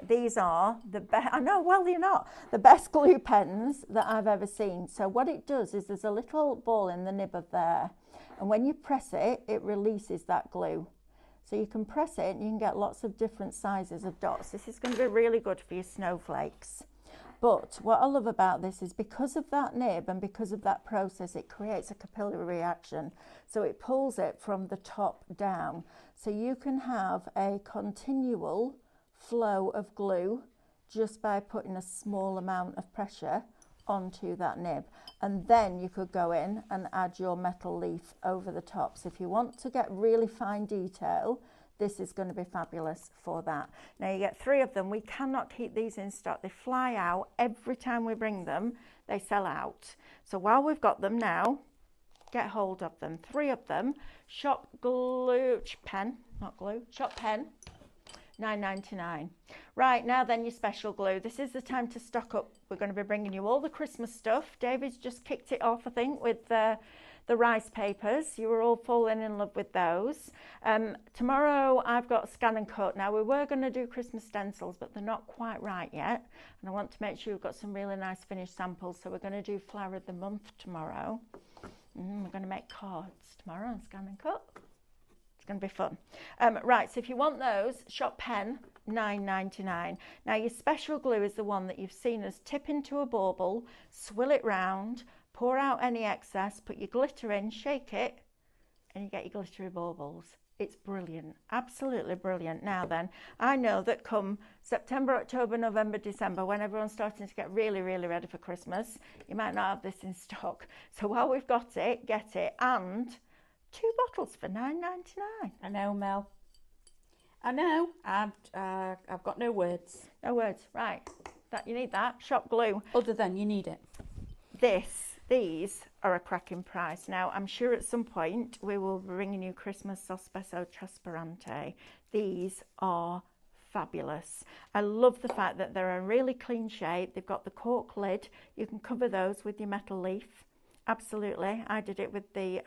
These are the best, I know, well, you're not, the best glue pens that I've ever seen. So what it does is there's a little ball in the nib of there, and when you press it, it releases that glue. So you can press it and you can get lots of different sizes of dots. This is going to be really good for your snowflakes. But what I love about this is because of that nib and because of that process, it creates a capillary reaction. So it pulls it from the top down. So you can have a continual flow of glue just by putting a small amount of pressure onto that nib, and then you could go in and add your metal leaf over the top. So if you want to get really fine detail, this is going to be fabulous for that. Now you get 3 of them. We cannot keep these in stock. They fly out every time we bring them. They sell out. So while we've got them now, get hold of them. 3 of them. Shop glue pen, not glue, shop pen, $9.99. Right, now then your special glue. This is the time to stock up. We're going to be bringing you all the Christmas stuff. David's just kicked it off, I think, with the rice papers. You were all falling in love with those. Tomorrow I've got scan and cut. Now we were going to do Christmas stencils, but they're not quite right yet. And I want to make sure we've got some really nice finished samples. So we're going to do flower of the month tomorrow. We're going to make cards tomorrow and scan and cut. Going to be fun. Right, so if you want those, shop pen, $9.99. Now your special glue is the one that you've seen us tip into a bauble, swill it round, pour out any excess, put your glitter in, shake it, and you get your glittery baubles. It's brilliant, absolutely brilliant. Now then, I know that come September, October, November, December, when everyone's starting to get really, really ready for Christmas, you might not have this in stock. So while we've got it, get it, and 2 bottles for $9.99. I know, Mel. I know. I've got no words. No words. Right. That you need that. Shop glue. Other than you need it. These are a cracking price. Now, I'm sure at some point we will be bringing you Christmas Sospeso Trasparente. These are fabulous. I love the fact that they're a really clean shape. They've got the cork lid. You can cover those with your metal leaf. Absolutely. I did it with the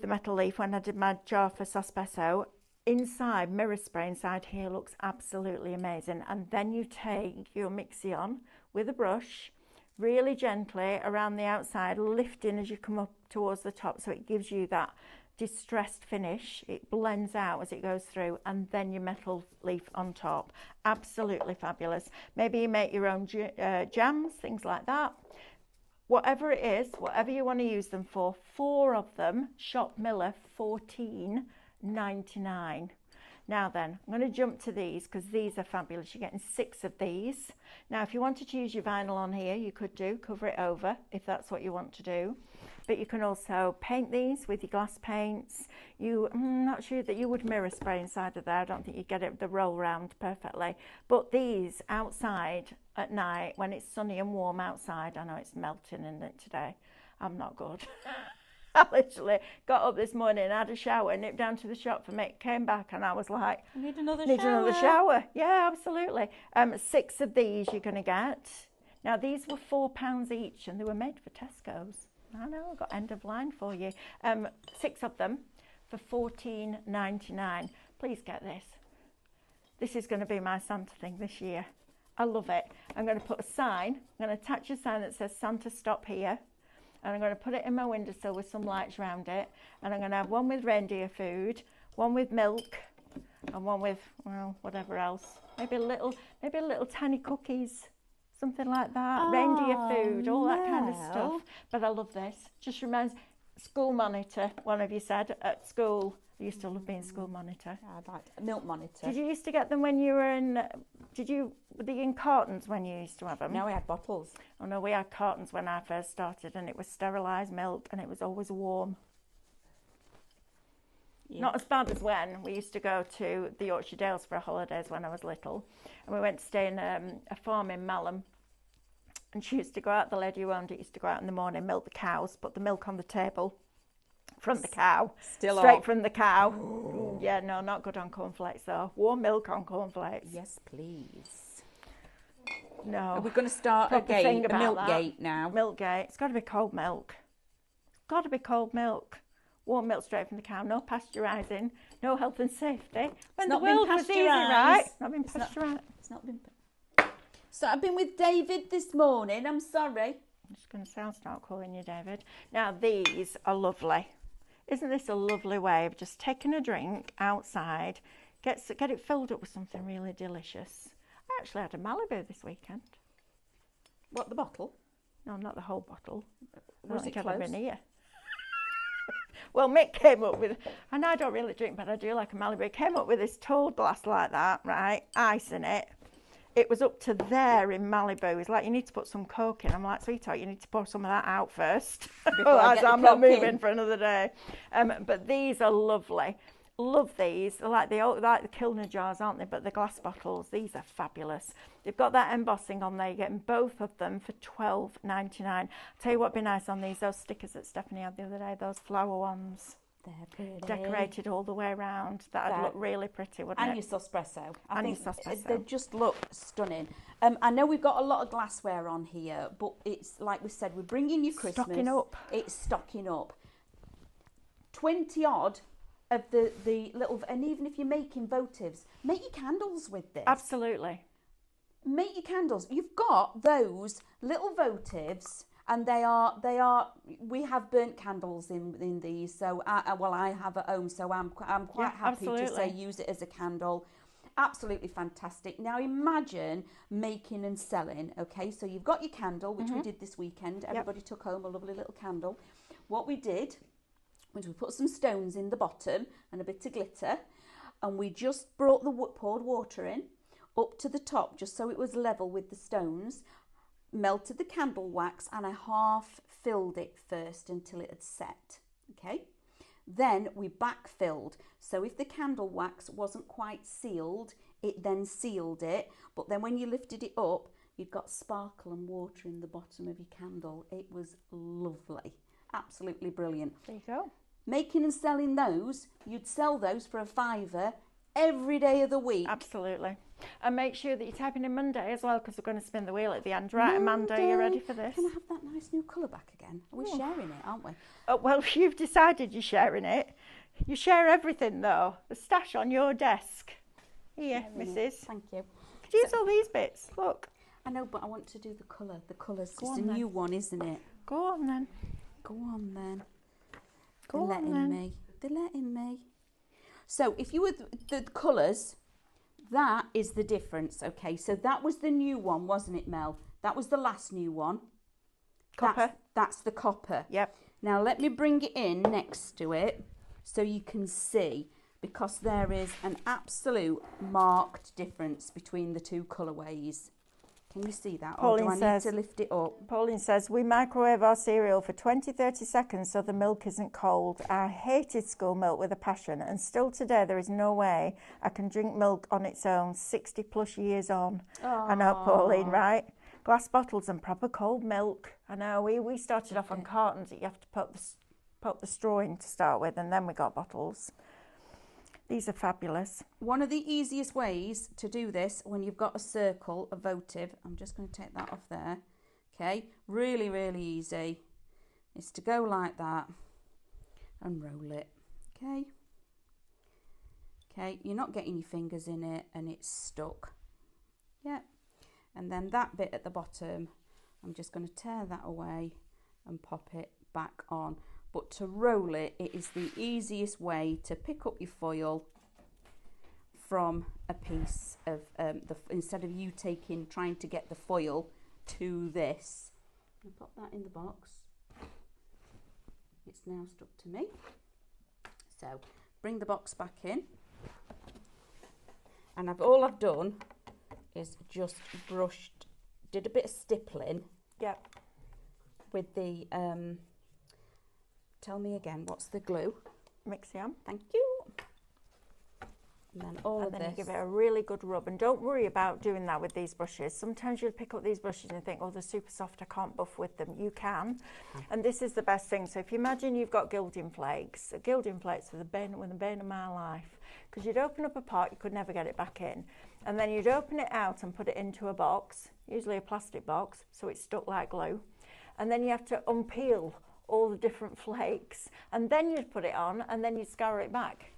metal leaf when I did my jar for Sospeso. Inside, mirror spray inside here looks absolutely amazing. And then you take your mixie on with a brush, really gently around the outside, lifting as you come up towards the top, so it gives you that distressed finish. It blends out as it goes through, and then your metal leaf on top. Absolutely fabulous. Maybe you make your own jams, things like that. Whatever it is, whatever you want to use them for, 4 of them, Shop Miller, $14.99. Now then, I'm going to jump to these because these are fabulous. You're getting 6 of these. Now, if you wanted to use your vinyl on here, you could do, cover it over if that's what you want to do. But you can also paint these with your glass paints. I'm not sure that you would mirror spray inside of there. I don't think you get it the roll round perfectly. But these outside at night when it's sunny and warm outside, I know it's melting in it today. I'm not good. I literally got up this morning, had a shower, nipped down to the shop for me, came back, and I was like, I need another shower. Yeah, absolutely. 6 of these you're going to get. Now, these were £4 each, and they were made for Tesco's. I know, I've got end of line for you. 6 of them for $14.99. Please get this. This is going to be my Santa thing this year. I love it. I'm going to put a sign. I'm going to attach a sign that says Santa stop here. And I'm going to put it in my windowsill with some lights around it. And I'm going to have one with reindeer food, one with milk, and one with, well, whatever else. Maybe a little tiny cookies. Something like that, reindeer food, all that kind of stuff. But I love this. Just reminds, school monitor, one of you said, at school. I used to love being school monitor. Yeah, I'd like a milk monitor. Did you used to get them when you were in, were they in cartons when you used to have them? No, we had bottles. Oh no, we had cartons when I first started, and it was sterilised milk, and it was always warm. Yeah. Not as bad as when we used to go to the Yorkshire Dales for holidays when I was little, and we went to stay in a farm in Malham, and she used to go out, the lady who owned it used to go out in the morning, milk the cows, put the milk on the table from the cow, straight from the cow. Ooh. Yeah, no, not good on cornflakes though. Warm milk on cornflakes. Yes, please. No. Are we going to start a milk gate now? Milk gate. It's got to be cold milk. It's got to be cold milk. warm milk straight from the cow, no pasteurising, no health and safety. When the not been world was easy, pasteurised. right? Not been pasteurised. It's not been. So I've been with David this morning. I'm sorry. I'm just going to say I'll start calling you David. Now these are lovely. Isn't this a lovely way of just taking a drink outside, get it filled up with something really delicious? I actually had a Malibu this weekend. What, the bottle? No, not the whole bottle. Was it I've ever close? been here. Well, Mick came up with, and I don't really drink, but I do like a Malibu. He came up with this tall glass like that, right? Ice in it. It was up to there in Malibu. He's like, you need to put some Coke in. I'm like, sweetheart, you need to pour some of that out first. Otherwise, I'm not moving for another day. But these are lovely. Love these. They're like the Kilner jars, aren't they? But the glass bottles, these are fabulous. They've got that embossing on there. You're getting both of them for $12.99. Tell you what'd be nice on these, those stickers that Stephanie had the other day, those flower ones. They're pretty. Decorated all the way around. That'd look really pretty, wouldn't And it? your espresso. I And think your espresso. they just look stunning. I know we've got a lot of glassware on here, but it's like we said, we're bringing you Christmas. Stocking up. It's stocking up. 20 odd of the little, and even if you're making votives, make your candles with this. Absolutely. Make your candles. You've got those little votives, and they are. We have burnt candles in these. So I have at home. So I'm quite happy to say use it as a candle. Absolutely fantastic. Now imagine making and selling. Okay, so you've got your candle, which we did this weekend. Everybody took home a lovely little candle. What we did was we put some stones in the bottom and a bit of glitter, and we just brought poured water in up to the top just so it was level with the stones, melted the candle wax, and I half filled it first until it had set. Okay, then we backfilled, so if the candle wax wasn't quite sealed, it then sealed it, but then when you lifted it up, you've got sparkle and water in the bottom of your candle. It was lovely. Absolutely brilliant. There you go. Making and selling those, you'd sell those for £5 every day of the week. Absolutely. And make sure that you're typing in Monday as well, because we're going to spin the wheel at the end. Right, Amanda, you ready for this? Can I have that nice new colour back again? We're sharing it, aren't we? Oh, well, you've decided you're sharing it. You share everything, though. The stash on your desk. Here, Mrs. Thank you. Could you use all these bits? Look. I know, but I want to do the colour. The colours. Go It's on a new one, isn't it? Go on, then. Go on, then. Go They're on, letting then. me. They're letting me. So if you were the colours, that is the difference. Okay, so that was the new one, wasn't it, Mel? That was the last new one. Copper. That's the copper. Yep. Now let me bring it in next to it so you can see, because there is an absolute marked difference between the two colourways. Can you see that? Or do I need to lift it up? Pauline says, we microwave our cereal for 20-30 seconds so the milk isn't cold. I hated school milk with a passion, and still today there is no way I can drink milk on its own 60 plus years on. I know, Pauline, right? Glass bottles and proper cold milk. I know, we started off on cartons that you have to put the straw in to start with, and then we got bottles. These are fabulous. One of the easiest ways to do this when you've got a circle, a votive, I'm just going to take that off there, okay, really, really easy, is to go like that and roll it, okay, you're not getting your fingers in it and it's stuck, yeah, and then that bit at the bottom, I'm just going to tear that away and pop it back on. But to roll it, it is the easiest way to pick up your foil from a piece of, instead of you trying to get the foil to this. I'll pop that in the box. It's now stuck to me. So, bring the box back in. And all I've done is just did a bit of stippling. Yep. With the, tell me again, what's the glue? Mixium. Thank you. And then And then you give it a really good rub. And don't worry about doing that with these brushes. Sometimes you'll pick up these brushes and think, oh, they're super soft, I can't buff with them. You can. And this is the best thing. So if you imagine you've got gilding flakes were the bane of my life. Because you'd open up a pot, you could never get it back in. And then you'd open it out and put it into a box, usually a plastic box, so it's stuck like glue. And then you have to unpeel all the different flakes, and then you'd put it on and then you'd scour it back.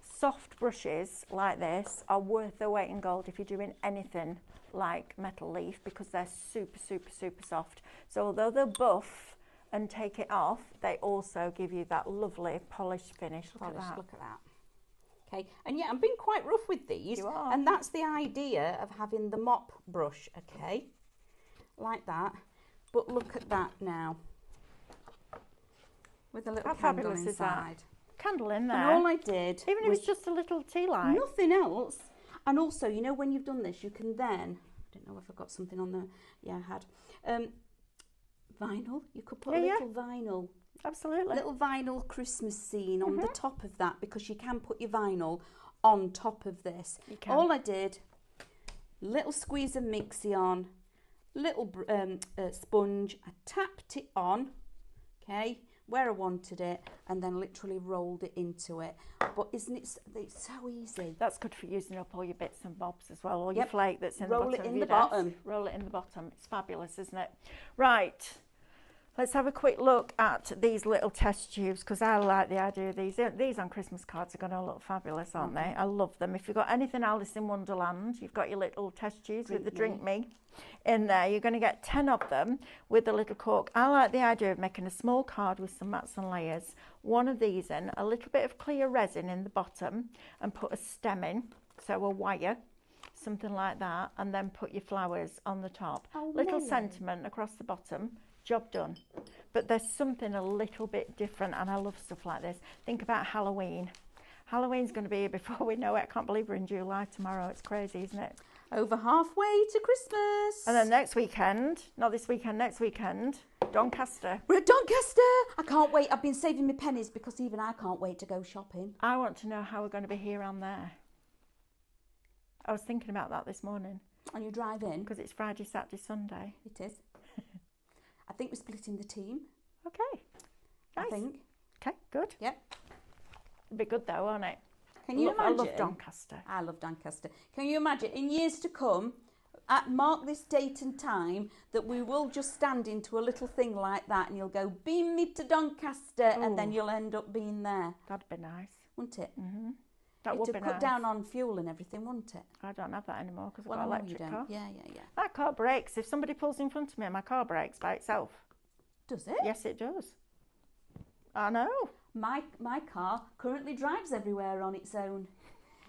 Soft brushes like this are worth their weight in gold if you're doing anything like metal leaf, because they're super, super, super soft. So although they'll buff and take it off, they also give you that lovely polished finish. Look at that. Look at that. Okay, and yeah, I'm being quite rough with these. You are. And that's the idea of having the mop brush, okay? Like that. But look at that now. With a little How candle fabulous is that? inside. Candle in there. And all I did even if was it's just a little tea light. nothing else. And also, you know, when you've done this, you can then, I don't know if I've got something on the, yeah, I had, vinyl. You could put a little vinyl. Absolutely. Little vinyl Christmas scene on the top of that, because you can put your vinyl on top of this. You can. All I did, little squeeze of mixie on, little sponge, I tapped it on, okay, where I wanted it, and then literally rolled it into it. But isn't it, it's so easy. That's good for using up all your bits and bobs as well, all your Yep. flake that's in Roll the it bottom in of your the desk. bottom. Roll it in the bottom. It's fabulous, isn't it? Right. Let's have a quick look at these little test tubes, because I like the idea of these. These on Christmas cards are going to look fabulous, aren't they? I love them. If you've got anything Alice in Wonderland, you've got your little test tubes with the Drink Me in there. You're going to get 10 of them with a little cork. I like the idea of making a small card with some mats and layers. One of these in, a little bit of clear resin in the bottom, and put a stem in, so a wire, something like that, and then put your flowers on the top. Oh, little lovely. sentiment across the bottom. Job done. But there's something a little bit different, and I love stuff like this. Think about Halloween. Halloween's going to be here before we know it. I can't believe we're in July tomorrow. It's crazy, isn't it? Over halfway to Christmas. And then next weekend, not this weekend, next weekend, Doncaster. We're at Doncaster. I can't wait. I've been saving my pennies, because even I can't wait to go shopping. I want to know how we're going to be here and there. I was thinking about that this morning, And you drive in. because it's Friday, Saturday, Sunday. It is. I think we're splitting the team. Okay. Nice. I think. Okay, good. Yep. It'll be good though, won't it? Can you I imagine? love Doncaster. I love Doncaster. Can you imagine in years to come, mark this date and time, that we will just stand into a little thing like that, and you'll go, beam me to Doncaster, and then Ooh. you'll end up being there, That'd be nice. wouldn't it? Mm-hmm. That It would would be cut nice. down on fuel and everything, wouldn't it? I don't have that anymore because I've Well, got I an know you electric don't. car. Yeah. My car brakes. If somebody pulls in front of me, my car brakes by itself. Does it? Yes, it does. I know. My car currently drives everywhere on its own,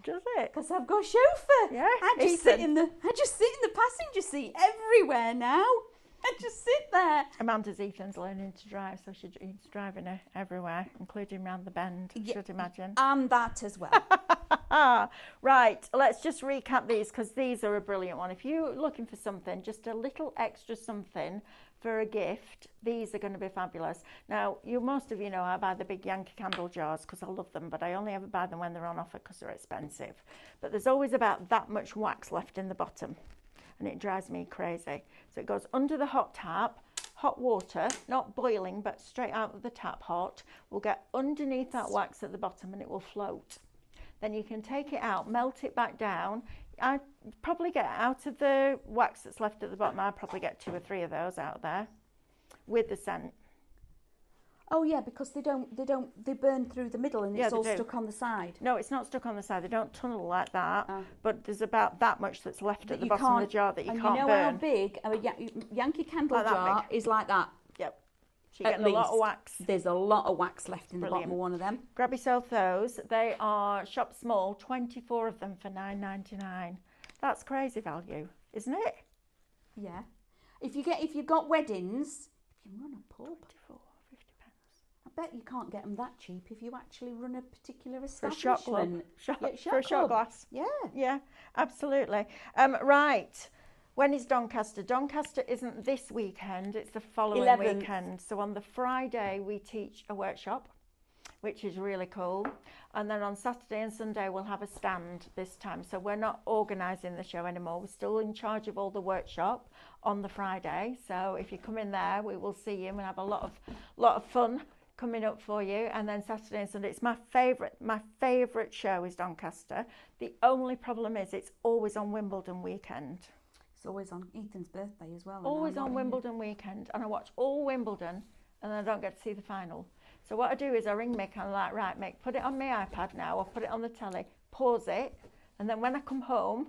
Does it? because I've got a chauffeur. Yeah, I just sit Ethan. in the passenger seat everywhere now. I just sit there. Amanda's Ethan's learning to drive, so he's driving her everywhere, including round the bend, I should imagine. And that as well. Right, let's just recap these, because these are a brilliant one. If you're looking for something, just a little extra something for a gift, these are going to be fabulous. Now, most of you know I buy the big Yankee candle jars because I love them, but I only ever buy them when they're on offer because they're expensive. But there's always about that much wax left in the bottom, and it drives me crazy. So it goes under the hot tap. Hot water, not boiling, but straight out of the tap hot, will get underneath that wax at the bottom, and it will float. Then you can take it out, melt it back down. I probably get out of the wax that's left at the bottom, I probably get 2 or 3 of those out there with the scent. Oh yeah, because they burn through the middle, and Yeah, it's they all do. stuck on the side. No, it's not stuck on the side. They don't tunnel like that, Ah. but there's about that much that's left That at the you bottom of the can't- jar that you and can't you know burn. how big a Yankee candle Like that jar big. is like that. Yep. So you're At getting a lot of least. wax. There's a lot of wax left in the Brilliant. bottom of one of them. Grab yourself those. They are shop small, 24 of them for $9.99. That's crazy value, isn't it? Yeah. If you've got weddings, if you run a pub, 24, 50 pence. I bet you can't get them that cheap if you actually run a particular For a shot club. establishment. For a shot club. glass. Yeah. Yeah, absolutely. Right. When is Doncaster? Doncaster isn't this weekend, it's the following 11th. weekend. So on the Friday, we teach a workshop, which is really cool. And then on Saturday and Sunday, we'll have a stand this time. So we're not organising the show anymore. We're still in charge of all the workshop on the Friday. So if you come in there, we will see you and we'll have a lot of fun coming up for you. And then Saturday and Sunday, it's my favourite show is Doncaster. The only problem is it's always on Wimbledon weekend. It's always on Ethan's birthday as well. and Always I'm on not here. Wimbledon weekend, and I watch all Wimbledon and then I don't get to see the final. So what I do is I ring Mick and I'm like, right, Mick, put it on my iPad now, or put it on the telly, pause it, and then when I come home,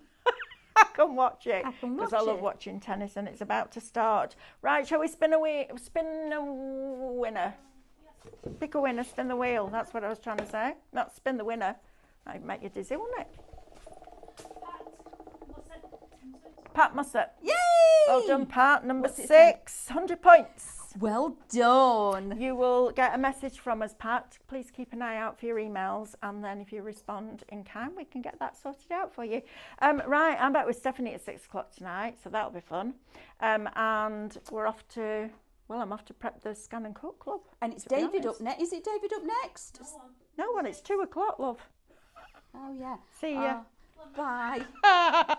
I can watch it, because I love watching tennis and it's about to start. Right, shall we spin a winner? Pick a winner, spin the wheel. That's what I was trying to say. Not spin the winner. That'd make you dizzy, wouldn't it? Pat Mussett. Yay! Well done, Pat. Number 6, 100 points. Well done. You will get a message from us, Pat. Please keep an eye out for your emails, and then if you respond in time, we can get that sorted out for you. Right, I'm back with Stephanie at 6 o'clock tonight, so that'll be fun. And we're off to, well, I'm off to prep the Scan and Cook Club. And it's David up next. Is it David up next? No one, it's 2 o'clock, love. Oh, yeah. See ya. Bye.